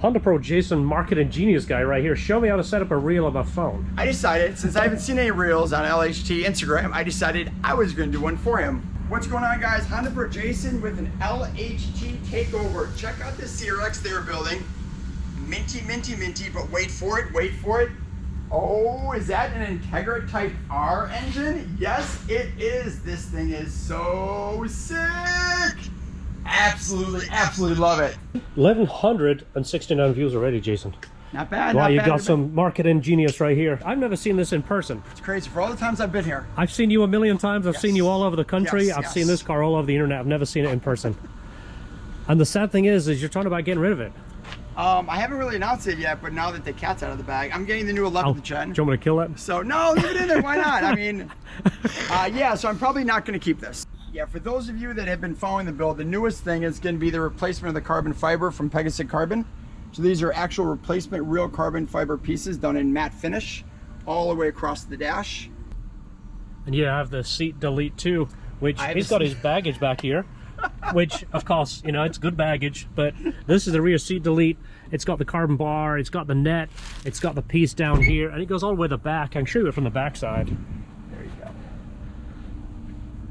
Honda Pro Jason, marketing genius guy right here. Show me how to set up a reel on my phone. I decided, since I haven't seen any reels on LHT Instagram, I decided I was going to do one for him. What's going on, guys? Honda Pro Jason with an LHT takeover. Check out this CRX they were building. Minty, minty, minty, but wait for it, wait for it. Oh, is that an Integra Type R engine? Yes, it is. This thing is so sick. Absolutely, absolutely love it. 1,169 views already, Jason. Not bad, wow, not you bad. got some marketing genius right here. I've never seen this in person. It's crazy. For all the times I've been here. I've seen you a million times. I've seen you all over the country. Yes, I've yes. seen this car all over the internet. I've never seen it in person. And the sad thing is you're talking about getting rid of it. I haven't really announced it yet, but now that the cat's out of the bag, I'm getting the new 11th gen. Do you want me to kill it? So no, leave it in there. Why not? I mean, yeah. So I'm probably not going to keep this. Yeah, for those of you that have been following the build, the newest thing is going to be the replacement of the carbon fiber from Pegasus Carbon. So these are actual replacement real carbon fiber pieces done in matte finish all the way across the dash. And you have the seat delete too, which he's got his baggage back here, which of course, you know, it's good baggage, but this is the rear seat delete. It's got the carbon bar, it's got the net, it's got the piece down here, and it goes all the way to the back. I can show you it from the back side. There you go.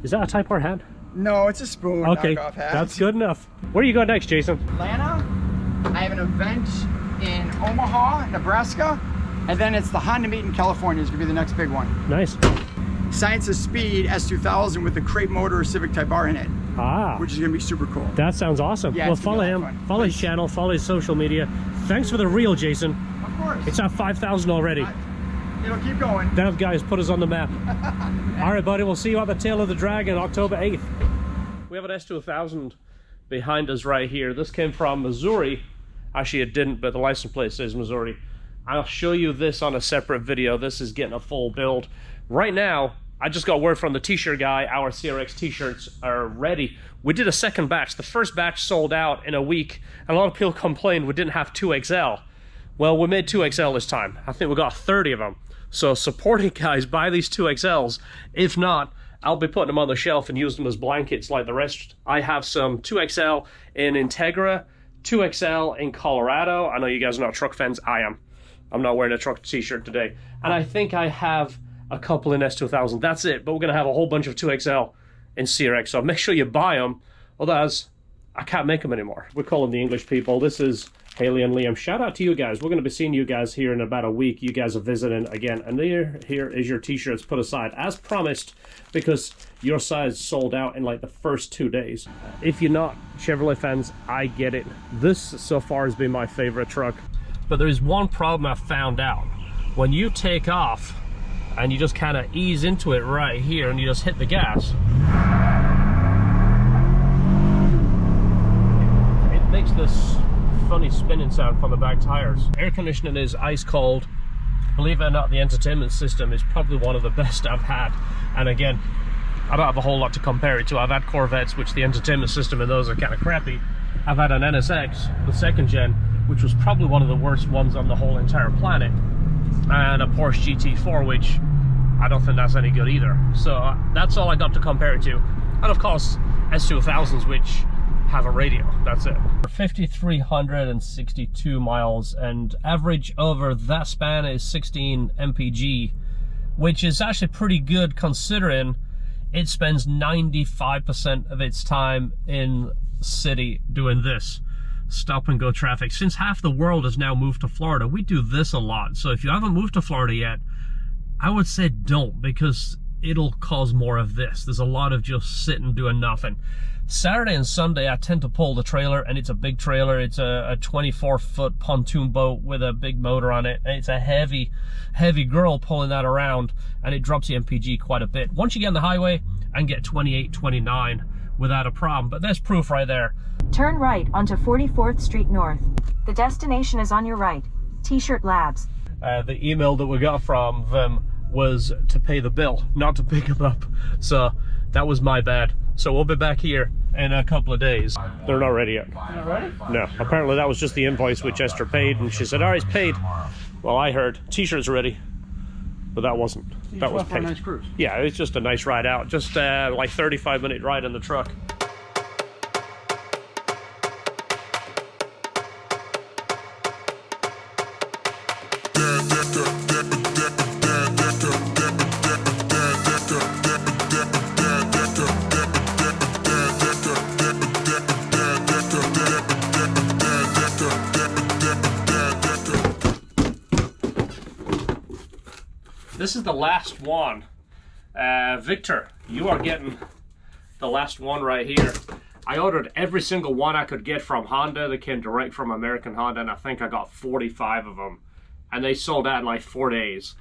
Is that a Type R hat? No, it's a spoon knockoff hat. That's good enough. Where you go next, Jason? Atlanta. I have an event in Omaha, Nebraska, and then it's the Honda meet in California is gonna be the next big one. Nice. Science of Speed S2000 with the crate motor Civic Type R in it. Ah. Which is gonna be super cool. That sounds awesome. Yeah, well, follow him, follow his channel, follow his social media. Thanks for the reel, Jason. Of course. It's at 5,000 already. It'll keep going. That guys put us on the map. All right, buddy, we'll see you at the Tail of the Dragon, October 8th. We have an S2000 behind us right here. This came from Missouri. Actually, it didn't, but the license plate says Missouri. I'll show you this on a separate video. This is getting a full build. Right now, I just got word from the t-shirt guy, our CRX t-shirts are ready. We did a second batch. The first batch sold out in a week, and a lot of people complained we didn't have 2XL. Well, we made 2XL this time. I think we got 30 of them. So supporting guys, buy these 2XLs. If not, I'll be putting them on the shelf and use them as blankets like the rest. I have some 2XL in Integra, 2XL in Colorado. I know you guys are not truck fans. I am. I'm not wearing a truck t-shirt today. And I think I have a couple in S2000. That's it. But we're going to have a whole bunch of 2XL in CRX. So make sure you buy them. Otherwise, I can't make them anymore. We call them the English people. This is Haley and Liam. Shout out to you guys. We're going to be seeing you guys here in about a week. You guys are visiting again. And here is your t-shirts put aside as promised, because your size sold out in like the first 2 days. If you're not Chevrolet fans, I get it. This so far has been my favorite truck. But there is one problem I found out. When you take off and you just kind of ease into it right here and you just hit the gas, it makes this funny spinning sound from the back tires. Air conditioning is ice cold. Believe it or not, the entertainment system is probably one of the best I've had. And again, I don't have a whole lot to compare it to. I've had Corvettes, which the entertainment system in those are kind of crappy. I've had an NSX, the second gen, which was probably one of the worst ones on the whole entire planet. And a Porsche GT4, which I don't think that's any good either. So that's all I got to compare it to. And of course, S2000s, which have a radio. That's it. 5,362 miles, and average over that span is 16 mpg, which is actually pretty good considering it spends 95% of its time in city doing this stop and go traffic. Since half the world has now moved to Florida, we do this a lot. So if you haven't moved to Florida yet, I would say don't, because it'll cause more of this. There's a lot of just sitting doing nothing. Saturday and Sunday, I tend to pull the trailer, and it's a big trailer. It's a 24-foot pontoon boat with a big motor on it. And it's a heavy girl pulling that around, and it drops the MPG quite a bit. Once you get on the highway, I can get 28, 29 without a problem. But there's proof right there. Turn right onto 44th Street North. The destination is on your right. T-shirt Labs. The email that we got from them was to pay the bill, not to pick them up. So that was my bad. So we'll be back here in a couple of days. They're not ready yet. Not ready? No. Apparently that was just the invoice which Esther paid, and she said, all right, it's paid. Well, I heard t-shirts ready, but that wasn't. That was paid. A nice cruise. Yeah, it's just a nice ride out. Just like 35-minute ride in the truck. This is the last one. Victor, you are getting the last one right here. I ordered every single one I could get from Honda. They came direct from American Honda, and I think I got 45 of them. And they sold out in like 4 days.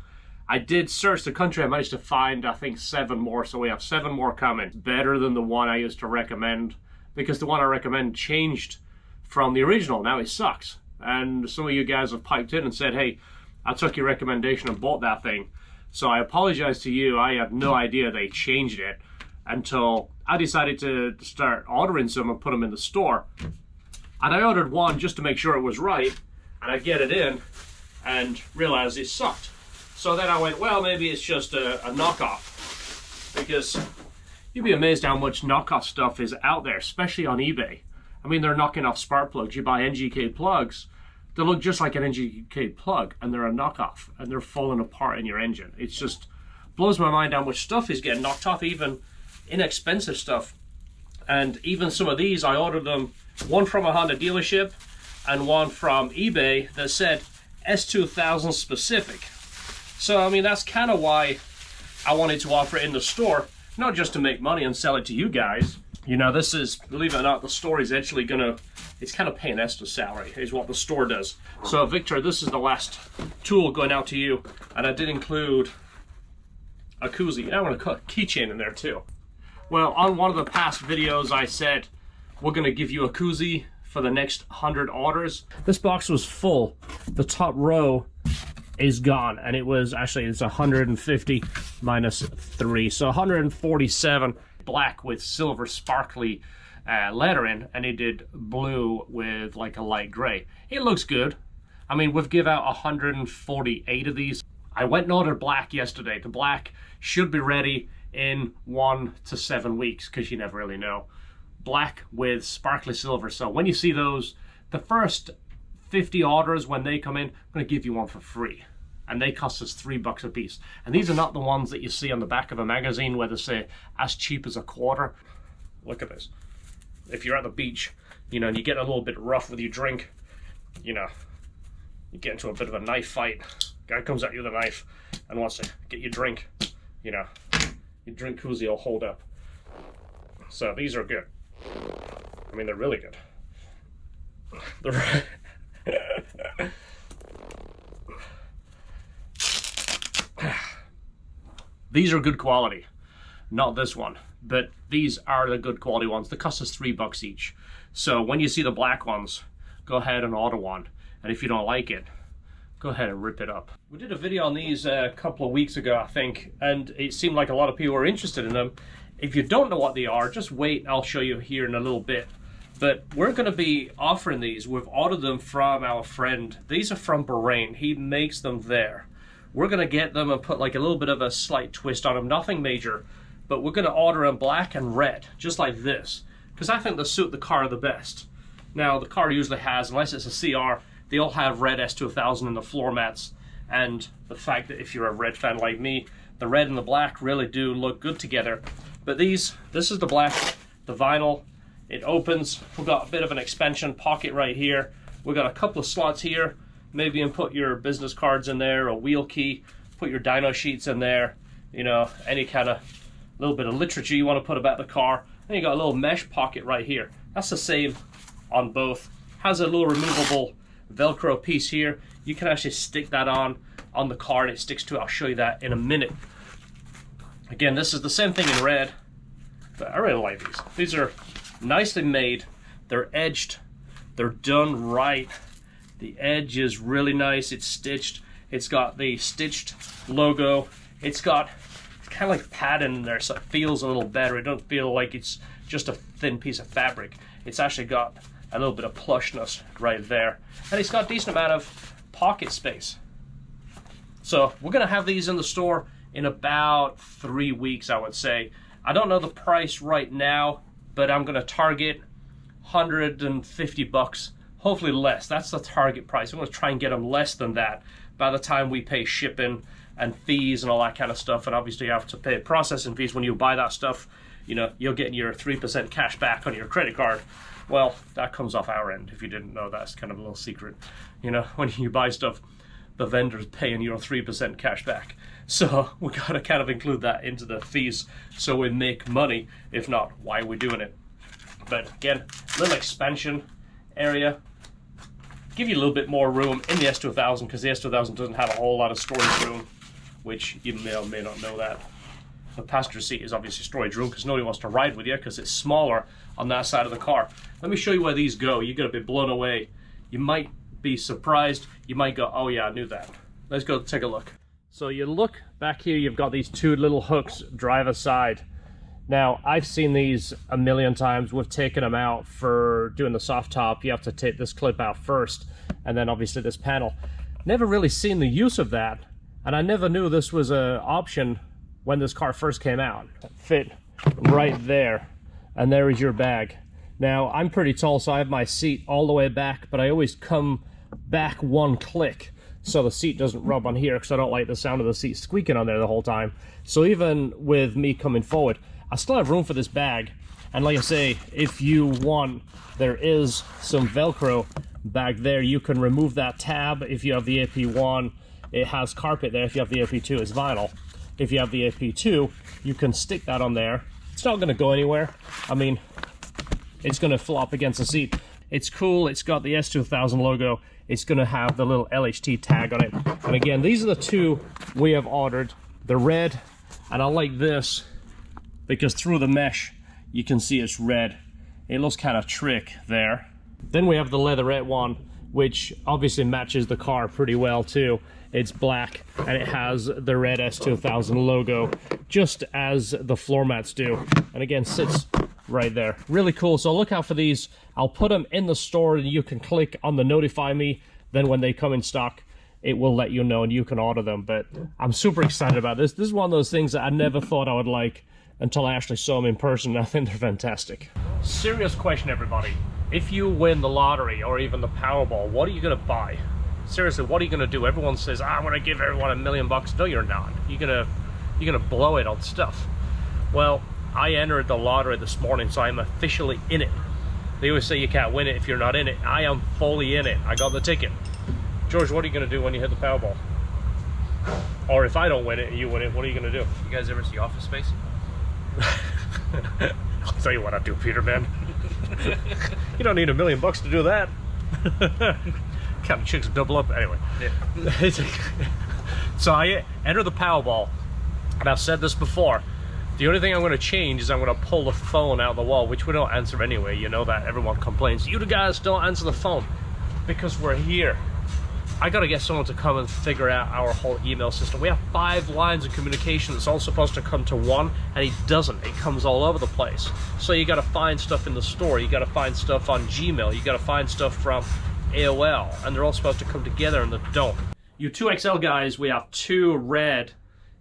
I did search the country. I managed to find, I think, 7 more. So we have 7 more coming. Better than the one I used to recommend, because the one I recommend changed from the original. Now it sucks. And some of you guys have piped in and said, hey, I took your recommendation and bought that thing. So I apologize to you. I had no idea they changed it until I decided to start ordering some and put them in the store. And I ordered one just to make sure it was right, and I get it in and realized it sucked. So then I went, well, maybe it's just a knockoff, because you'd be amazed how much knockoff stuff is out there, especially on eBay. I mean, they're knocking off spark plugs. You buy NGK plugs, they look just like an NGK plug, and they're a knockoff, and they're falling apart in your engine. It just blows my mind how much stuff is getting knocked off, even inexpensive stuff. And even some of these, I ordered them, one from a Honda dealership and one from eBay that said S2000 specific. So I mean, that's kind of why I wanted to offer it in the store, not just to make money and sell it to you guys. You know, this is, believe it or not, the store is actually gonna, it's kind of paying Esther's salary, is what the store does. So Victor, this is the last tool going out to you, and I did include a koozie, and I want to put a keychain in there too. Well, on one of the past videos, I said we're going to give you a koozie for the next 100 orders. This box was full. The top row is gone, and it was actually, it's 150 minus 3, so 147. Black with silver sparkly lettering, and it did blue with like a light gray. It looks good. I mean, we've give out 148 of these. I went and ordered black yesterday. The black should be ready in 1 to 7 weeks, because you never really know. Black with sparkly silver. So when you see those, the first 50 orders, when they come in, I'm going to give you one for free. And they cost us $3 a piece. And these are not the ones that you see on the back of a magazine where they say as cheap as a quarter. Look at this. If you're at the beach, you know, and you get a little bit rough with your drink, you know, you get into a bit of a knife fight. Guy comes at you with a knife and wants to get your drink, you know, your drink koozie will hold up. So these are good. I mean, they're really good. These are good quality. Not this one, but these are the good quality ones. They cost us $3 each. So when you see the black ones, go ahead and order one. And if you don't like it, go ahead and rip it up. We did a video on these a couple of weeks ago, I think, and it seemed like a lot of people were interested in them. If you don't know what they are, just wait, I'll show you here in a little bit. But we're gonna be offering these. We've ordered them from our friend. These are from Bahrain. He makes them there. We're gonna get them and put like a little bit of a slight twist on them, nothing major, but we're gonna order them black and red, just like this, because I think they suit the car the best. Now, the car usually has, unless it's a CR, they all have red S2000 in the floor mats, and the fact that if you're a red fan like me, the red and the black really do look good together. But this is the black, the vinyl. It opens. We've got a bit of an expansion pocket right here. We've got a couple of slots here. Maybe you can put your business cards in there, a wheel key, put your dyno sheets in there, you know, any kind of little bit of literature you want to put about the car. Then you got a little mesh pocket right here. That's the same on both. Has a little removable Velcro piece here. You can actually stick that on the car and it sticks to it. I'll show you that in a minute. Again, this is the same thing in red, but I really like these. These are nicely made. They're edged. They're done right. The edge is really nice. It's stitched. It's got the stitched logo. It's kind of like padding in there, so it feels a little better. It don't feel like it's just a thin piece of fabric. It's actually got a little bit of plushness right there. And it's got a decent amount of pocket space. So we're gonna have these in the store in about 3 weeks, I would say. I don't know the price right now, but I'm gonna target $150, hopefully less. That's the target price. I'm gonna try and get them less than that by the time we pay shipping and fees and all that kind of stuff. And obviously you have to pay processing fees when you buy that stuff. You know, you'll get your 3% cash back on your credit card. Well, that comes off our end. If you didn't know, that's kind of a little secret, you know, when you buy stuff. the vendor's paying you a 3% cash back. So we gotta kind of include that into the fees so we make money. If not, why are we doing it? But again, little expansion area. Give you a little bit more room in the S2000 because the S2000 doesn't have a whole lot of storage room, which you may or may not know that. The passenger seat is obviously storage room because nobody wants to ride with you because it's smaller on that side of the car. Let me show you where these go. You're gonna be blown away. You might be surprised. You might go, oh yeah, I knew that. Let's go take a look. So you look back here, you've got these two little hooks driver side. Now, I've seen these a million times. We've taken them out for doing the soft top. You have to take this clip out first, and then obviously this panel. Never really seen the use of that, and I never knew this was an option when this car first came out. Fit right there, and there is your bag. Now, I'm pretty tall, so I have my seat all the way back, but I always come back one click so the seat doesn't rub on here because I don't like the sound of the seat squeaking on there the whole time. So even with me coming forward, I still have room for this bag. And like I say, if you want, there is some Velcro back there. You can remove that tab if you have the AP1. It has carpet there. If you have the AP2, it's vinyl. If you have the AP2, you can stick that on there. It's not going to go anywhere. I mean, it's going to flop against the seat. It's cool. It's got the S2000 logo. It's going to have the little LHT tag on it. And again, these are the two we have ordered. The red, and I like this because through the mesh, you can see it's red. It looks kind of trick there. Then we have the leatherette one, which obviously matches the car pretty well too. It's black, and it has the red S2000 logo, just as the floor mats do. And again, sits right there. Really cool. So look out for these. I'll put them in the store, and you can click on the notify me. Then when they come in stock, it will let you know, and you can order them. But I'm super excited about this. This is one of those things that I never thought I would like until I actually saw them in person. I think they're fantastic. Serious question, everybody. If you win the lottery or even the Powerball, what are you going to buy? Seriously, what are you going to do? Everyone says, I'm going to give everyone $1 million. No, you're not. You're gonna blow it on stuff. Well, I entered the lottery this morning, so I'm officially in it. They always say you can't win it if you're not in it. I am fully in it. I got the ticket. George, what are you going to do when you hit the Powerball? Or if I don't win it and you win it, what are you going to do? You guys ever see Office Space? I'll tell you what I do, Peter, man. You don't need $1 million to do that. Counting chicks double up. Anyway. Yeah. So I enter the Powerball, and I've said this before. The only thing I'm going to change is I'm going to pull the phone out of the wall, which we don't answer anyway. You know that. Everyone complains. You guys don't answer the phone because we're here. I got to get someone to come and figure out our whole email system. We have 5 lines of communication that's all supposed to come to one, and it doesn't. It comes all over the place. So you got to find stuff in the store. You got to find stuff on Gmail. You got to find stuff from AOL, and they're all supposed to come together, and they don't. You 2XL guys, we have 2 red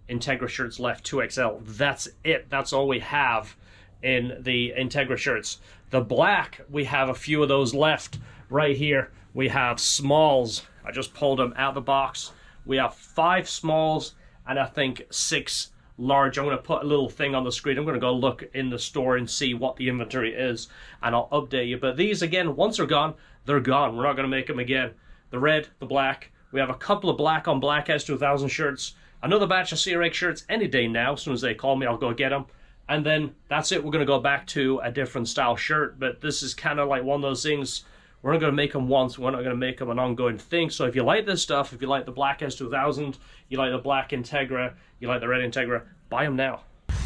Integra shirts left, 2XL. That's it. That's all we have in the Integra shirts. The black, we have a few of those left right here. We have smalls. I just pulled them out of the box. We have 5 smalls and I think 6 large. I'm going to put a little thing on the screen. I'm going to go look in the store and see what the inventory is, and I'll update you. But these, again, once they're gone, they're gone. We're not going to make them again. The red, the black. We have a couple of black on black S2000 shirts. Another batch of CRX shirts any day now. As soon as they call me, I'll go get them. And then that's it. We're going to go back to a different style shirt. But this is kind of like one of those things. We're not going to make them once. We're not going to make them an ongoing thing. So if you like this stuff, if you like the black S2000, you like the black Integra, you like the red Integra, buy them now.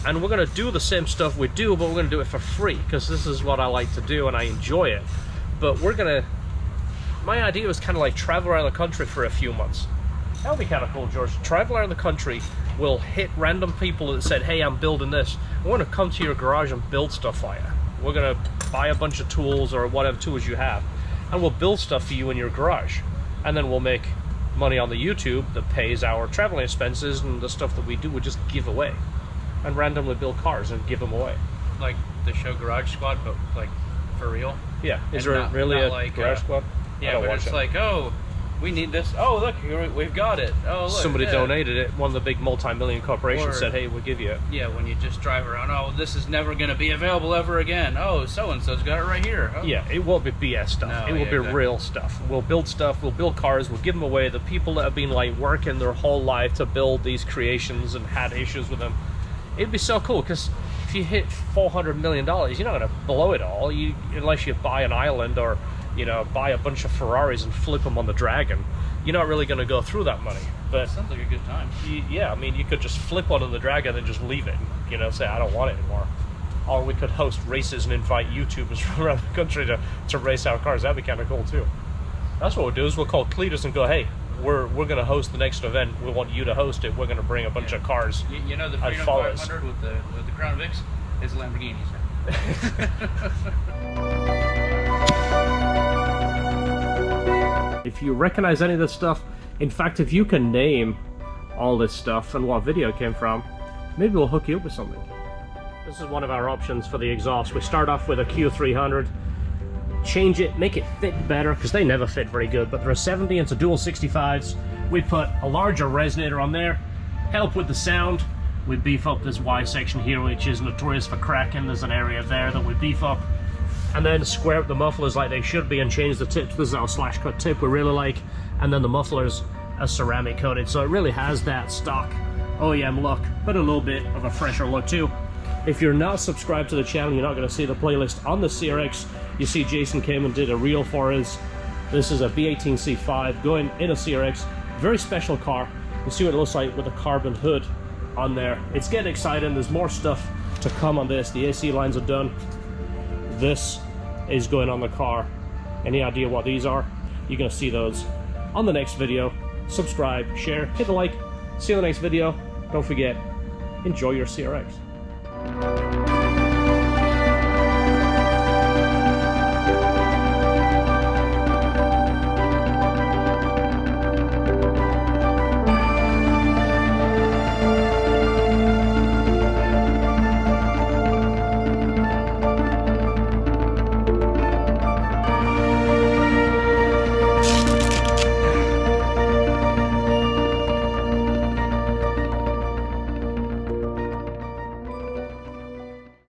And we're going to do the same stuff we do, but we're going to do it for free because this is what I like to do and I enjoy it. But we're going to... My idea was kind of like travel around the country for a few months. That would be kind of cool, George. Travel around the country. We'll hit random people that said, hey, I'm building this. I want to come to your garage and build stuff for you. We're going to buy a bunch of tools or whatever tools you have, and we'll build stuff for you in your garage. And then we'll make money on the YouTube that pays our traveling expenses, and the stuff that we do, we'll just give away. And randomly build cars and give them away. Like the show Garage Squad, but like for real? Yeah. Is there really a like, Garage Squad? Yeah, but it's like, oh, we need this. Oh, look, we've got it. Oh, look. Somebody yeah. donated it. One of the big multi-million corporations Or- said, hey, we'll give you it. Yeah, when you just drive around, oh, this is never going to be available ever again. Oh, so-and-so's got it right here. Oh. Yeah, it won't be BS stuff. No, it will yeah, be exactly. real stuff. We'll build stuff, we'll build cars, we'll give them away. The people that have been like working their whole life to build these creations and had issues with them, it'd be so cool, because if you hit $400 million, you're not going to blow it all, unless you buy an island or, you know, buy a bunch of Ferraris and flip them on the Dragon. You're not really going to go through that money. But Sounds like a good time. yeah, I mean, you could just flip one on the Dragon and just leave it, you know, say, I don't want it anymore. Or we could host races and invite YouTubers from around the country to race our cars. That'd be kind of cool too. That's what we'll do, is we'll call Cletus and go, hey, we're going to host the next event. We want you to host it. We're going to bring a bunch of cars. You know the and Freedom followers. 500 with the Crown Vics is Lamborghinis now. If you recognize any of this stuff, in fact, if you can name all this stuff and what video it came from, maybe we'll hook you up with something. This is one of our options for the exhaust. We start off with a Q300, change it, make it fit better, because they never fit very good, but they're a 70 into dual 65s. We put a larger resonator on there, help with the sound. We beef up this Y section here, which is notorious for cracking. There's an area there that we beef up, and then square up the mufflers like they should be and change the tips. This is our slash cut tip we really like, and then the mufflers are ceramic coated, so it really has that stock OEM look, but a little bit of a fresher look too. If you're not subscribed to the channel, you're not going to see the playlist on the CRX. You see Jason came and did a reel for us. This is a B18C5 going in a CRX. Very special car. We'll see what it looks like with a carbon hood on there. It's getting exciting. There's more stuff to come on this. The AC lines are done. This is going on the car. Any idea what these are? You're going to see those on the next video. Subscribe, share, hit the like. See you in the next video. Don't forget, enjoy your CRX.